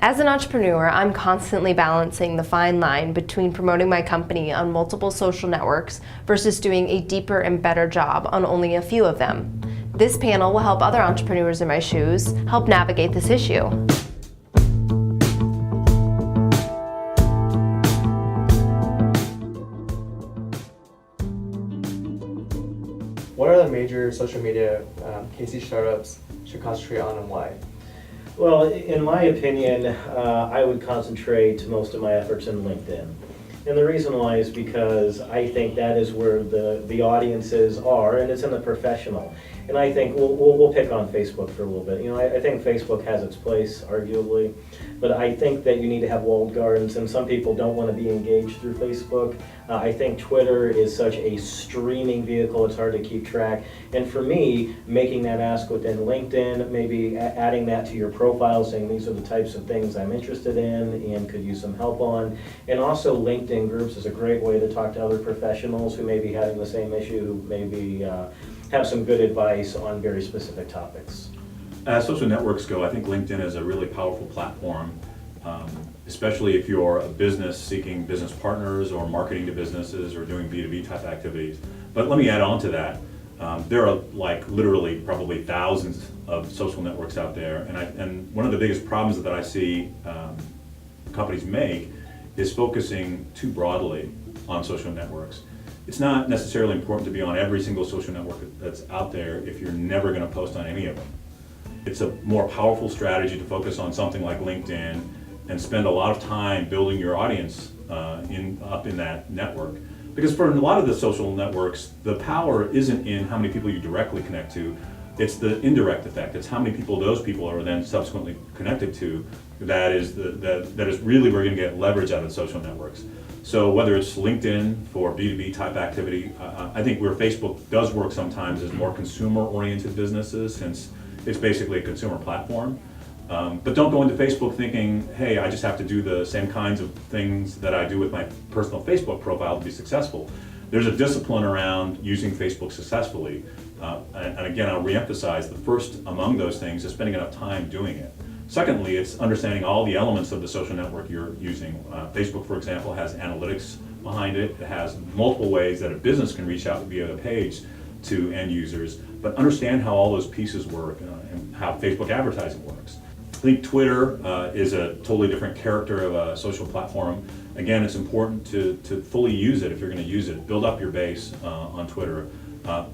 As an entrepreneur, I'm constantly balancing the fine line between promoting my company on multiple social networks versus doing a deeper and better job on only a few of them. This panel will help other entrepreneurs in my shoes help navigate this issue. What are the major social media KC startups should concentrate on and why? Well, in my opinion, I would concentrate most of my efforts in LinkedIn. And the reason why is because I think that is where the audiences are, and it's in the professional. And I think we'll pick on Facebook for a little bit. You know, I think Facebook has its place, arguably, but I think that you need to have walled gardens, and some people don't want to be engaged through Facebook. I think Twitter is such a streaming vehicle, it's hard to keep track. And for me, making that ask within LinkedIn, maybe adding that to your profile, saying these are the types of things I'm interested in and could use some help on. And also LinkedIn groups is a great way to talk to other professionals who may be having the same issue, who maybe have some good advice on very specific topics. As social networks go, I think LinkedIn is a really powerful platform, especially if you're a business seeking business partners or marketing to businesses or doing B2B type activities. But let me add on to that. There are like literally probably thousands of social networks out there, and one of the biggest problems that I see companies make is focusing too broadly on social networks. It's not necessarily important to be on every single social network that's out there if you're never going to post on any of them. It's a more powerful strategy to focus on something like LinkedIn and spend a lot of time building your audience up in that network. Because for a lot of the social networks, the power isn't in how many people you directly connect to, it's the indirect effect. It's how many people those people are then subsequently connected to that is really where you're going to get leverage out of social networks. So whether it's LinkedIn for B2B type activity, I think where Facebook does work sometimes is more consumer-oriented businesses, since it's basically a consumer platform. But don't go into Facebook thinking, hey, I just have to do the same kinds of things that I do with my personal Facebook profile to be successful. There's a discipline around using Facebook successfully. And again, I'll reemphasize, the first among those things is spending enough time doing it. Secondly, it's understanding all the elements of the social network you're using. Facebook, for example, has analytics behind it. It has multiple ways that a business can reach out via a page to end users, but understand how all those pieces work and how Facebook advertising works. I think Twitter is a totally different character of a social platform. Again, it's important to fully use it if you're going to use it. Build up your base on Twitter.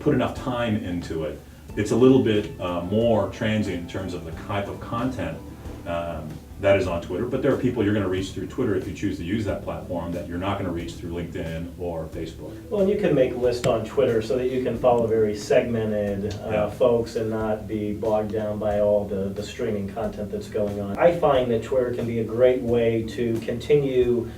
Put enough time into it. It's a little bit more transient in terms of the type of content that is on Twitter, but there are people you're going to reach through Twitter if you choose to use that platform that you're not going to reach through LinkedIn or Facebook. Well, and you can make lists on Twitter so that you can follow very segmented folks and not be bogged down by all the streaming content that's going on. I find that Twitter can be a great way to continue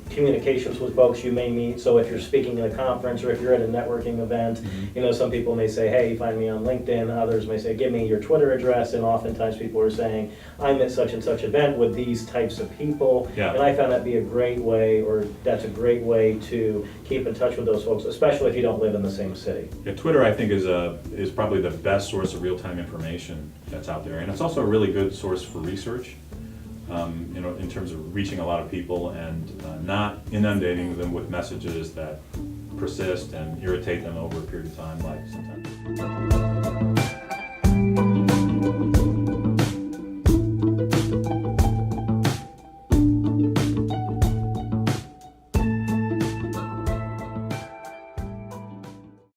communications with folks you may meet. So if you're speaking at a conference or if you're at a networking event, you know, some people may say, hey, find me on LinkedIn. Others may say, give me your Twitter address. And oftentimes people are saying, I'm at such and such event with these types of people. Yeah. And I found that be a great way, or that's a great way to keep in touch with those folks, especially if you don't live in the same city. Yeah, Twitter, I think, is probably the best source of real-time information that's out there, and it's also a really good source for research. You know, in terms of reaching a lot of people and not inundating them with messages that persist and irritate them over a period of time, like sometimes.